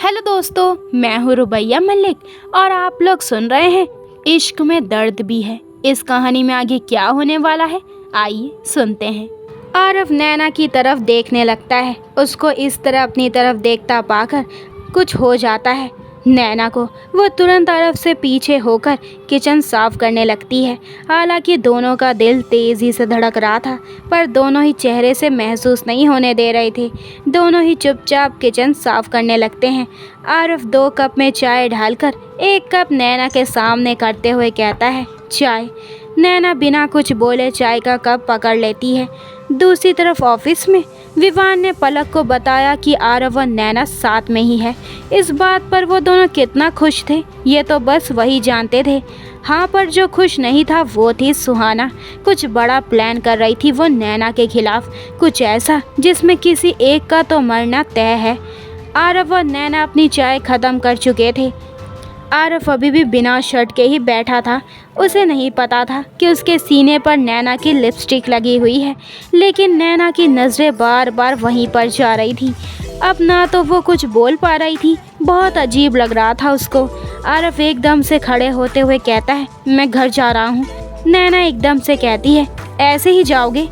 Hello दोस्तों, मैं हूँ रुबैया मलिक और आप लोग सुन रहे हैं इश्क में दर्द भी है। इस कहानी में आगे क्या होने वाला है, आइए सुनते हैं। आरव नैना की तरफ देखने लगता है। उसको इस तरह अपनी तरफ देखता पाकर कुछ हो जाता है नैना को। वो तुरंत आरव से पीछे होकर किचन साफ करने लगती है। हालांकि दोनों का दिल तेज़ी से धड़क रहा था, पर दोनों ही चेहरे से महसूस नहीं होने दे रहे थे। दोनों ही चुपचाप किचन साफ करने लगते हैं। आरव 2 कप में चाय डालकर 1 कप नैना के सामने करते हुए कहता है, चाय। नैना बिना कुछ बोले चाय का कप पकड़ लेती है। दूसरी तरफ ऑफिस में विवान ने पलक को बताया कि आरव व नैना साथ में ही है। इस बात पर वो दोनों कितना खुश थे ये तो बस वही जानते थे। हाँ, पर जो खुश नहीं था वो थी सुहाना। कुछ बड़ा प्लान कर रही थी वो नैना के खिलाफ, कुछ ऐसा जिसमें किसी एक का तो मरना तय है। आरव व नैना अपनी चाय ख़त्म कर चुके थे। आरव अभी भी बिना शर्ट के ही बैठा था। उसे नहीं पता था कि उसके सीने पर नैना की लिपस्टिक लगी हुई है, लेकिन नैना की नज़रें बार बार वहीं पर जा रही थी। अब ना तो वो कुछ बोल पा रही थी, बहुत अजीब लग रहा था उसको। आरव एकदम से खड़े होते हुए कहता है, मैं घर जा रहा हूँ। नैना एकदम से कहती है, ऐसे ही जाओगे?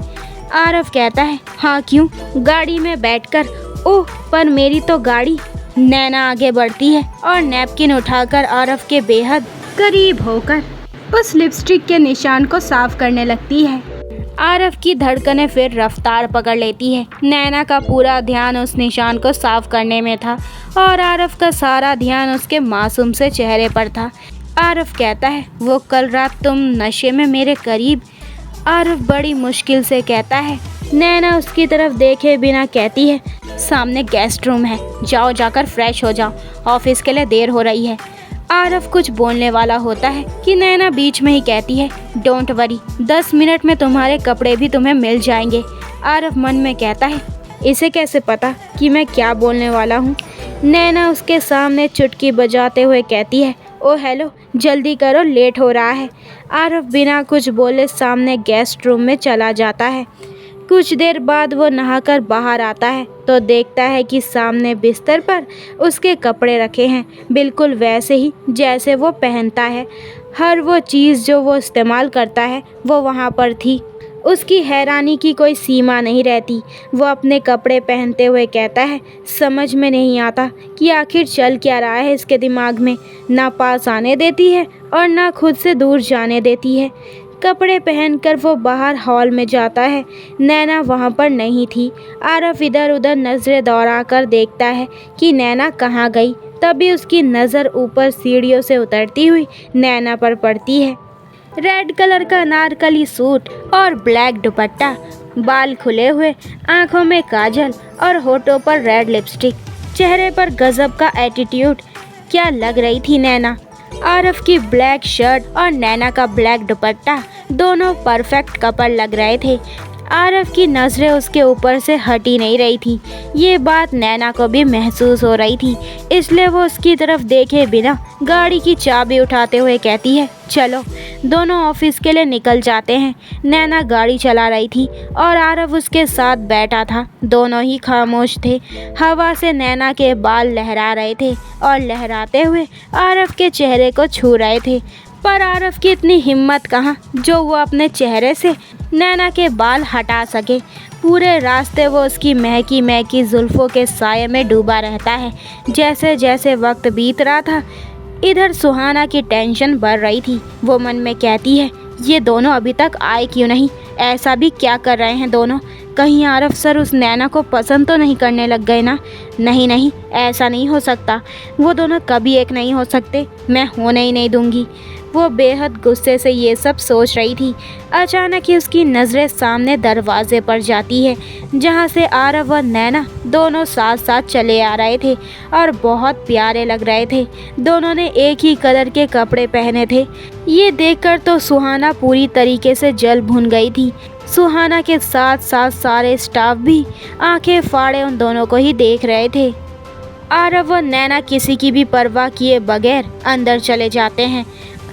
आरव कहता है, हाँ क्यों, गाड़ी में बैठकर। ओह, पर मेरी तो गाड़ी। नैना आगे बढ़ती है और नैपकिन उठाकर आरव के बेहद करीब होकर उस लिपस्टिक के निशान को साफ करने लगती है। आरव की धड़कनें फिर रफ्तार पकड़ लेती है। नैना का पूरा ध्यान उस निशान को साफ करने में था और आरव का सारा ध्यान उसके मासूम से चेहरे पर था। आरव कहता है, वो कल रात तुम नशे में मेरे करीब। आरव बड़ी मुश्किल से कहता है। नैना उसकी तरफ देखे बिना कहती है, सामने गेस्ट रूम है, जाओ जाकर फ्रेश हो जाओ, ऑफिस के लिए देर हो रही है। आरव कुछ बोलने वाला होता है कि नैना बीच में ही कहती है, डोंट वरी, 10 मिनट में तुम्हारे कपड़े भी तुम्हें मिल जाएंगे। आरव मन में कहता है, इसे कैसे पता कि मैं क्या बोलने वाला हूँ। नैना उसके सामने चुटकी बजाते हुए कहती है, ओ हेलो, जल्दी करो, लेट हो रहा है। आरव बिना कुछ बोले सामने गेस्ट रूम में चला जाता है। कुछ देर बाद वो नहाकर बाहर आता है तो देखता है कि सामने बिस्तर पर उसके कपड़े रखे हैं, बिल्कुल वैसे ही जैसे वो पहनता है। हर वो चीज़ जो वो इस्तेमाल करता है वो वहाँ पर थी। उसकी हैरानी की कोई सीमा नहीं रहती। वो अपने कपड़े पहनते हुए कहता है, समझ में नहीं आता कि आखिर चल क्या रहा है इसके दिमाग में। ना पास आने देती है और ना खुद से दूर जाने देती है। कपड़े पहनकर वो बाहर हॉल में जाता है। नैना वहाँ पर नहीं थी। आरव इधर उधर नज़रें दौड़ाकर देखता है कि नैना कहाँ गई। तभी उसकी नज़र ऊपर सीढ़ियों से उतरती हुई नैना पर पड़ती है। रेड कलर का अनारकली सूट और ब्लैक दुपट्टा, बाल खुले हुए, आँखों में काजल और होठों पर रेड लिपस्टिक, चेहरे पर गजब का एटीट्यूड। क्या लग रही थी नैना। आरव की ब्लैक शर्ट और नैना का ब्लैक दुपट्टा दोनों परफेक्ट कपल लग रहे थे। आरव की नज़रें उसके ऊपर से हटी नहीं रही थी। ये बात नैना को भी महसूस हो रही थी, इसलिए वो उसकी तरफ देखे बिना गाड़ी की चाबी उठाते हुए कहती है, चलो। दोनों ऑफिस के लिए निकल जाते हैं। नैना गाड़ी चला रही थी और आरव उसके साथ बैठा था। दोनों ही खामोश थे। हवा से नैना के बाल लहरा रहे थे और लहराते हुए आरव के चेहरे को छू रहे थे। पर आरव की इतनी हिम्मत कहाँ जो वो अपने चेहरे से नैना के बाल हटा सके। पूरे रास्ते वो उसकी महकी महकी जुल्फ़ों के साये में डूबा रहता है। जैसे जैसे वक्त बीत रहा था, इधर सुहाना की टेंशन बढ़ रही थी। वो मन में कहती है, ये दोनों अभी तक आए क्यों नहीं, ऐसा भी क्या कर रहे हैं दोनों। कहीं आरव सर उस नैना को पसंद तो नहीं करने लग गए ना। नहीं नहीं, ऐसा नहीं हो सकता। वो दोनों कभी एक नहीं हो सकते, मैं होने ही नहीं दूंगी। वो बेहद गुस्से से ये सब सोच रही थी। अचानक ही उसकी नज़रें सामने दरवाजे पर जाती है, जहाँ से आरव व नैना दोनों साथ साथ चले आ रहे थे और बहुत प्यारे लग रहे थे। दोनों ने एक ही कलर के कपड़े पहने थे। ये देखकर तो सुहाना पूरी तरीके से जल भुन गई थी। सुहाना के साथ साथ सारे स्टाफ भी आंखें फाड़े उन दोनों को ही देख रहे थे। आरव व नैना किसी की भी परवाह किए बगैर अंदर चले जाते हैं।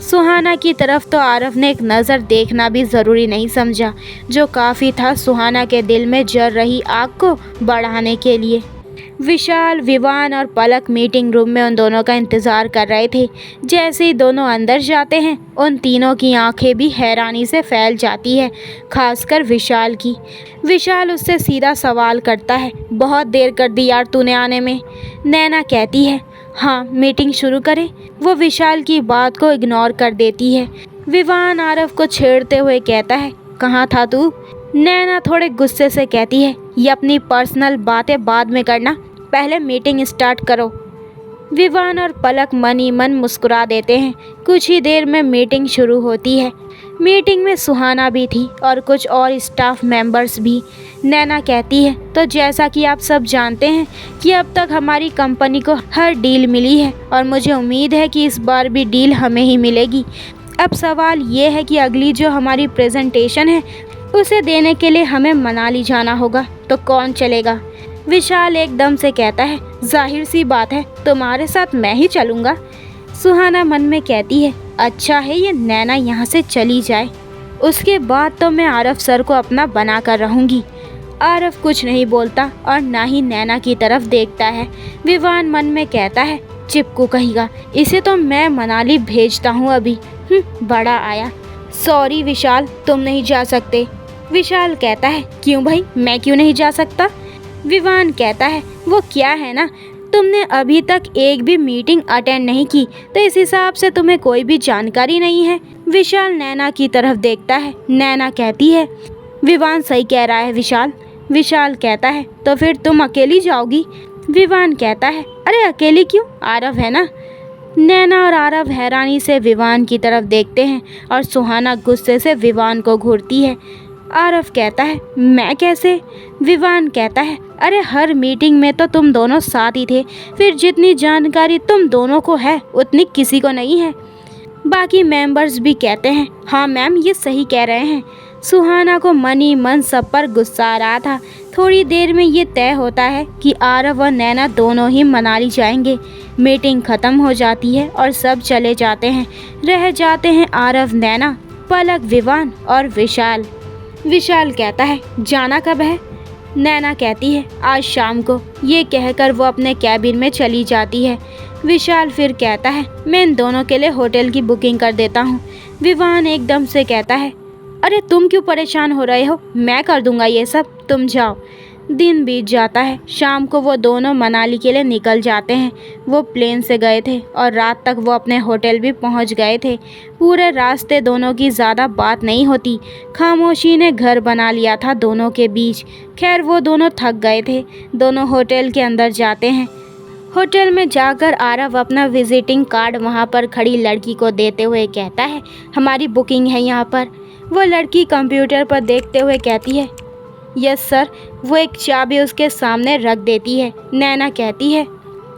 सुहाना की तरफ तो आरव ने एक नज़र देखना भी ज़रूरी नहीं समझा, जो काफ़ी था सुहाना के दिल में जल रही आग को बढ़ाने के लिए। विशाल, विवान और पलक मीटिंग रूम में उन दोनों का इंतज़ार कर रहे थे। जैसे ही दोनों अंदर जाते हैं उन तीनों की आंखें भी हैरानी से फैल जाती है, खासकर विशाल की। विशाल उससे सीधा सवाल करता है, बहुत देर कर दी यार तूने आने में। नैना कहती है, हाँ मीटिंग शुरू करें। वो विशाल की बात को इग्नोर कर देती है। विवान आरव को छेड़ते हुए कहता है, कहाँ था तू? नैना थोड़े गुस्से से कहती है, ये अपनी पर्सनल बातें बाद में करना, पहले मीटिंग स्टार्ट करो। विवान और पलक मन ही मन मुस्कुरा देते हैं। कुछ ही देर में मीटिंग शुरू होती है। मीटिंग में सुहाना भी थी और कुछ और स्टाफ मेंबर्स भी। नैना कहती है, तो जैसा कि आप सब जानते हैं कि अब तक हमारी कंपनी को हर डील मिली है और मुझे उम्मीद है कि इस बार भी डील हमें ही मिलेगी। अब सवाल ये है कि अगली जो हमारी प्रेजेंटेशन है उसे देने के लिए हमें मनाली जाना होगा, तो कौन चलेगा? विशाल एकदम से कहता है, जाहिर सी बात है तुम्हारे साथ मैं ही चलूँगा। सुहाना मन में कहती है, अच्छा है ये नैना यहाँ से चली जाए, उसके बाद तो मैं आरव सर को अपना बना कर रहूँगी। आरव कुछ नहीं बोलता और ना ही नैना की तरफ देखता है। विवान मन में कहता है, चिपकू कहेगा, इसे तो मैं मनाली भेजता हूँ अभी। बड़ा आया। सॉरी विशाल, तुम नहीं जा सकते। विशाल कहता है, क्यों भाई, मैं क्यों नहीं जा सकता? विवान कहता है, वो क्या है ना, तुमने अभी तक एक भी मीटिंग अटेंड नहीं की, तो इस हिसाब से तुम्हें कोई भी जानकारी नहीं है। विशाल नैना की तरफ देखता है। नैना कहती है, विवान सही कह रहा है विशाल। विशाल कहता है, तो फिर तुम अकेली जाओगी? विवान कहता है, अरे अकेली क्यों, आरव है ना। नैना और आरव हैरानी से विवान की तरफ देखते हैं और सुहाना गुस्से से विवान को घूरती है। आरव कहता है, मैं कैसे? विवान कहता है, अरे हर मीटिंग में तो तुम दोनों साथ ही थे, फिर जितनी जानकारी तुम दोनों को है उतनी किसी को नहीं है। बाकी मेंबर्स भी कहते हैं, हाँ मैम ये सही कह रहे हैं। सुहाना को मन ही मन सब पर गुस्सा आ रहा था। थोड़ी देर में ये तय होता है कि आरव और नैना दोनों ही मनाली जाएंगे। मीटिंग ख़त्म हो जाती है और सब चले जाते हैं। रह जाते हैं आरव, नैना, पलक, विवान और विशाल। विशाल कहता है, जाना कब है? नैना कहती है, आज शाम को। ये कहकर वो अपने कैबिन में चली जाती है। विशाल फिर कहता है, मैं इन दोनों के लिए होटल की बुकिंग कर देता हूँ। विवान एकदम से कहता है, अरे तुम क्यों परेशान हो रहे हो, मैं कर दूंगा ये सब, तुम जाओ। दिन बीत जाता है। शाम को वो दोनों मनाली के लिए निकल जाते हैं। वो प्लेन से गए थे और रात तक वो अपने होटल भी पहुंच गए थे। पूरे रास्ते दोनों की ज़्यादा बात नहीं होती। खामोशी ने घर बना लिया था दोनों के बीच। खैर वो दोनों थक गए थे। दोनों होटल के अंदर जाते हैं। होटल में जाकर आरव अपना विजिटिंग कार्ड वहाँ पर खड़ी लड़की को देते हुए कहता है, हमारी बुकिंग है यहाँ पर। वो लड़की कंप्यूटर पर देखते हुए कहती है, यस सर। वो एक चाबी उसके सामने रख देती है। नैना कहती है,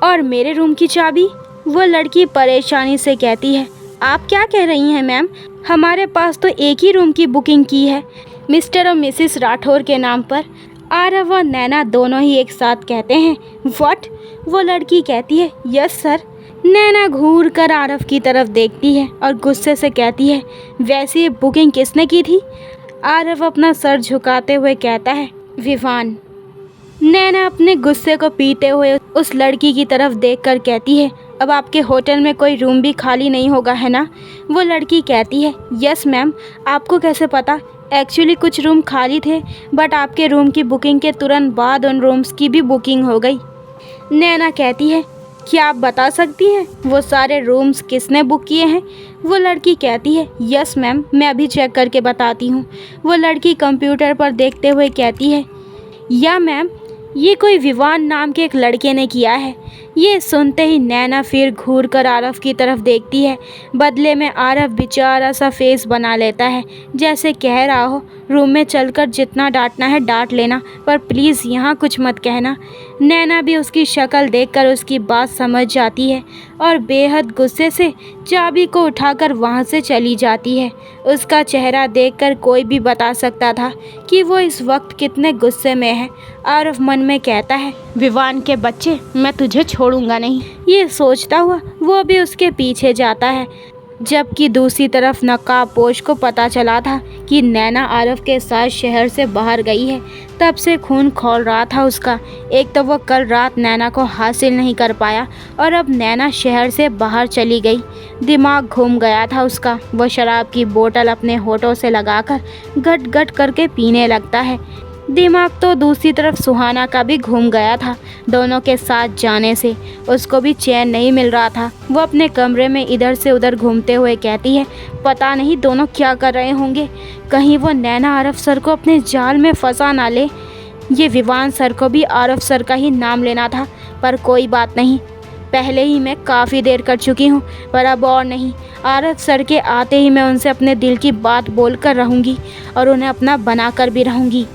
और मेरे रूम की चाबी? वो लड़की परेशानी से कहती है, आप क्या कह रही हैं मैम, हमारे पास तो एक ही रूम की बुकिंग की है, मिस्टर और मिसिस राठौर के नाम पर। आरव और नैना दोनों ही एक साथ कहते हैं, व्हाट? वो लड़की कहती है, यस सर। नैना घूर कर आरव की तरफ देखती है और गुस्से से कहती है, वैसे ये बुकिंग किसने की थी? आरव अपना सर झुकाते हुए कहता है, विवान। नैना अपने गुस्से को पीते हुए उस लड़की की तरफ देखकर कहती है, अब आपके होटल में कोई रूम भी खाली नहीं होगा है ना? वो लड़की कहती है, यस मैम। आपको कैसे पता? एक्चुअली कुछ रूम खाली थे, बट आपके रूम की बुकिंग के तुरंत बाद उन रूम्स की भी बुकिंग हो गई। नैना कहती है, क्या आप बता सकती हैं वो सारे रूम्स किसने बुक किए हैं? वो लड़की कहती है, यस मैम, मैं अभी चेक करके बताती हूँ। वो लड़की कंप्यूटर पर देखते हुए कहती है, या मैम, ये कोई विवान नाम के एक लड़के ने किया है। ये सुनते ही नैना फिर घूर कर आरव की तरफ देखती है। बदले में आरव बेचारा सा फेस बना लेता है, जैसे कह रहा हो, रूम में चलकर जितना डांटना है डांट लेना, पर प्लीज़ यहाँ कुछ मत कहना। नैना भी उसकी शक्ल देखकर उसकी बात समझ जाती है और बेहद गुस्से से चाबी को उठाकर वहाँ से चली जाती है। उसका चेहरा देखकर कोई भी बता सकता था कि वो इस वक्त कितने गुस्से में है। आरव मन में कहता है, विवान के बच्चे, मैं तुझे छोड़ूंगा नहीं। ये सोचता हुआ वो भी उसके पीछे जाता है। जबकि दूसरी तरफ नकाबपोश को पता चला था कि नैना आरव के साथ शहर से बाहर गई है। तब से खून खौल रहा था उसका। एक तो वो कल रात नैना को हासिल नहीं कर पाया और अब नैना शहर से बाहर चली गई। दिमाग घूम गया था उसका। वो शराब की बोतल अपने होठों से लगाकर गट गट करके पीने लगता है। दिमाग तो दूसरी तरफ सुहाना का भी घूम गया था। दोनों के साथ जाने से उसको भी चैन नहीं मिल रहा था। वो अपने कमरे में इधर से उधर घूमते हुए कहती है, पता नहीं दोनों क्या कर रहे होंगे। कहीं वो नैना आरव सर को अपने जाल में फंसा ना ले। ये विवान सर को भी आरव सर का ही नाम लेना था, पर कोई बात नहीं। पहले ही मैं काफ़ी देर कर चुकी हूँ, पर अब और नहीं। आरव सर के आते ही मैं उनसे अपने दिल की बात बोल कर रहूँगी और उन्हें अपना बना कर भी रहूँगी।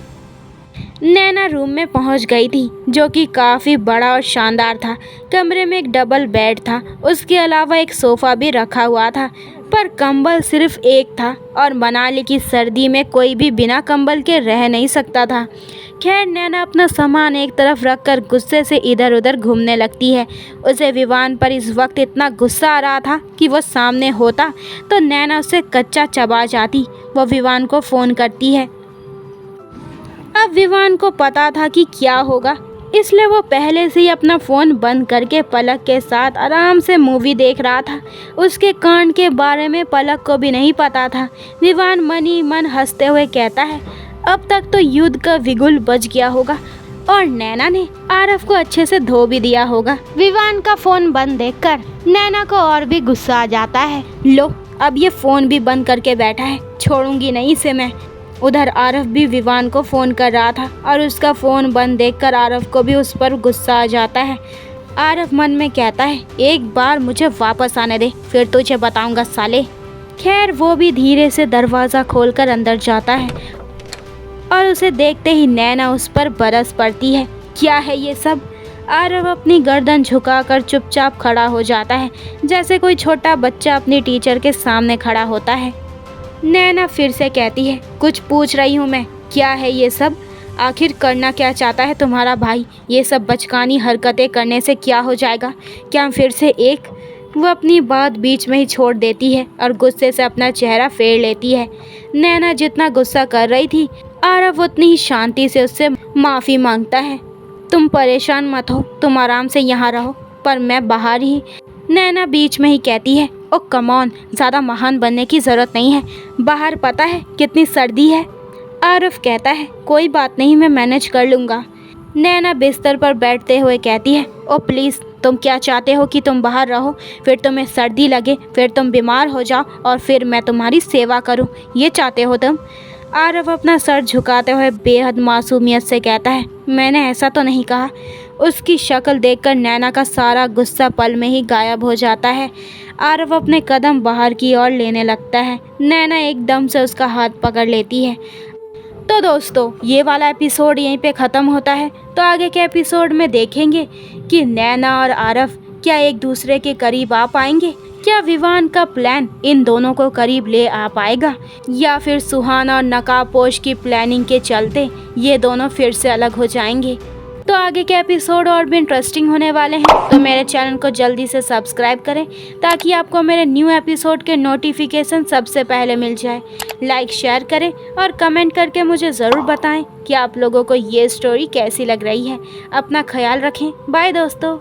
नैना रूम में पहुंच गई थी, जो कि काफ़ी बड़ा और शानदार था। कमरे में एक डबल बेड था, उसके अलावा एक सोफ़ा भी रखा हुआ था, पर कंबल सिर्फ एक था और मनाली की सर्दी में कोई भी बिना कंबल के रह नहीं सकता था। खैर, नैना अपना सामान एक तरफ रखकर गुस्से से इधर उधर घूमने लगती है। उसे विवान पर इस वक्त इतना गुस्सा आ रहा था कि वो सामने होता तो नैना उसे कच्चा चबा जाती। वो विवान को फ़ोन करती है। अब विवान को पता था कि क्या होगा, इसलिए वो पहले से ही अपना फ़ोन बंद करके पलक के साथ आराम से मूवी देख रहा था। उसके कांड के बारे में पलक को भी नहीं पता था। विवान मन ही मन हंसते हुए कहता है, अब तक तो युद्ध का बिगुल बज गया होगा और नैना ने आरव को अच्छे से धो भी दिया होगा। विवान का फ़ोन बंद देखकर नैना को और भी गुस्सा आ जाता है। लो, अब ये फ़ोन भी बंद करके बैठा है, छोड़ूंगी नहीं इसे मैं। उधर आरव भी विवान को फ़ोन कर रहा था और उसका फ़ोन बंद देखकर आरव को भी उस पर गुस्सा आ जाता है। आरव मन में कहता है, एक बार मुझे वापस आने दे, फिर तुझे बताऊंगा साले। खैर, वो भी धीरे से दरवाज़ा खोलकर अंदर जाता है और उसे देखते ही नैना उस पर बरस पड़ती है। क्या है ये सब? आरव अपनी गर्दन झुकाकर चुपचाप खड़ा हो जाता है, जैसे कोई छोटा बच्चा अपनी टीचर के सामने खड़ा होता है। नैना फिर से कहती है, कुछ पूछ रही हूँ मैं, क्या है ये सब? आखिर करना क्या चाहता है तुम्हारा भाई? ये सब बचकानी हरकतें करने से क्या हो जाएगा? क्या फिर से एक? वो अपनी बात बीच में ही छोड़ देती है और गुस्से से अपना चेहरा फेर लेती है। नैना जितना गुस्सा कर रही थी, आरव उतनी ही शांति से उससे माफ़ी मांगता है। तुम परेशान मत हो, तुम आराम से यहाँ रहो, पर मैं बाहर ही। नैना बीच में ही कहती है, ओ कम ऑन, ज़्यादा महान बनने की ज़रूरत नहीं है। बाहर पता है कितनी सर्दी है। आरव कहता है, कोई बात नहीं, मैं मैनेज कर लूँगा। नैना बिस्तर पर बैठते हुए कहती है, ओ प्लीज़, तुम क्या चाहते हो कि तुम बाहर रहो, फिर तुम्हें सर्दी लगे, फिर तुम बीमार हो जाओ और फिर मैं तुम्हारी सेवा करूँ, ये चाहते हो तुम? आरव अपना सर झुकाते हुए बेहद मासूमियत से कहता है, मैंने ऐसा तो नहीं कहा। उसकी शक्ल देखकर नैना का सारा गुस्सा पल में ही गायब हो जाता है। आरव अपने कदम बाहर की ओर लेने लगता है। नैना एकदम से उसका हाथ पकड़ लेती है। तो दोस्तों, ये वाला एपिसोड यहीं पे ख़त्म होता है। तो आगे के एपिसोड में देखेंगे कि नैना और आरव क्या एक दूसरे के करीब आ पाएंगे, क्या विवान का प्लान इन दोनों को करीब ले आ पाएगा, या फिर सुहाना और नकाबपोश की प्लानिंग के चलते ये दोनों फिर से अलग हो जाएंगे। तो आगे के एपिसोड और भी इंटरेस्टिंग होने वाले हैं, तो मेरे चैनल को जल्दी से सब्सक्राइब करें ताकि आपको मेरे न्यू एपिसोड के नोटिफिकेशन सबसे पहले मिल जाए। लाइक शेयर करें और कमेंट करके मुझे ज़रूर बताएं कि आप लोगों को ये स्टोरी कैसी लग रही है। अपना ख्याल रखें। बाय दोस्तों।